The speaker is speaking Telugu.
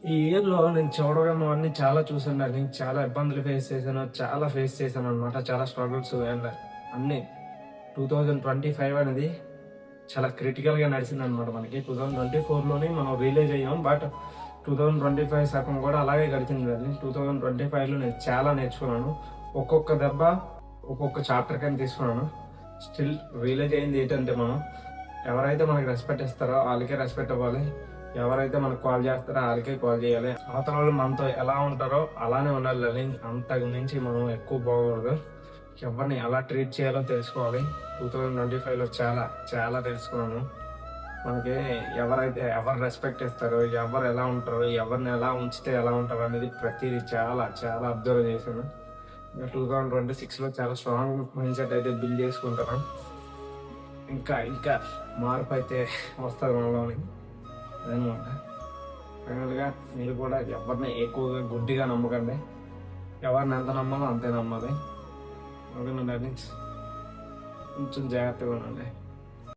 ఈ ఇయర్‌లో నేను చూడడం అన్నీ చాలా చూసాను. నేను చాలా ఇబ్బందులు ఫేస్ చేశాననమాట. చాలా స్ట్రగుల్స్ అండ్ అన్నీ 2025 అనేది చాలా క్రిటికల్‌గా నడిచిందనమాట మనకి. 2024లోనే మనం రిలీజ్ అయ్యాం. బట్ 2025 సగం కూడా అలాగే గడిచింది అది. 2025లో నేను చాలా నేర్చుకున్నాను. ఒక్కొక్క దెబ్బ ఒక్కొక్క చాప్టర్ కింద తీసుకున్నాను. స్టిల్ రియలైజ్ అయింది ఏంటంటే మనం ఎవరైతే మనకి రెస్పెక్ట్ ఇస్తారో ఆళ్ళకే రెస్పెక్ట్ ఇవ్వాలి. ఎవరైతే మనకు కాల్ చేస్తారో ఆళ్ళకే కాల్ చేయాలి. అవతల వాళ్ళు మనతో ఎలా ఉంటారో అలానే ఉండాలి గానీ అంతకు మించి మనం ఎక్కువ పోకూడదు. ఎవరిని ఎలా ట్రీట్ చేయాలో తెలుసుకోవాలి. 2025లో చాలా చాలా తెలుసుకున్నాను. మనకి ఎవరు రెస్పెక్ట్ ఇస్తారో, ఎవరు ఎలా ఉంటారో, ఎవరిని ఎలా ఉంచితే ఎలా ఉంటారో అనేది ప్రతిదీ చాలా చాలా అబ్జర్వ్ చేశాను. 2026లో చాలా స్ట్రాంగ్ మైండ్ సెట్ అయితే బిల్డ్ చేసుకుంటాను. ఇంకా ఇంకా మార్పు అయితే వస్తుంది మనలోని. అదనమాట. ఫైనల్‌గా మీరు కూడా ఎవరిని ఎక్కువగా గుడ్డిగా నమ్మకండి. ఎవరిని ఎంత నమ్మాలో అంతే నమ్మాలి. ఓకేనా డార్లింగ్స్? కొంచెం జాగ్రత్తగా ఉండండి.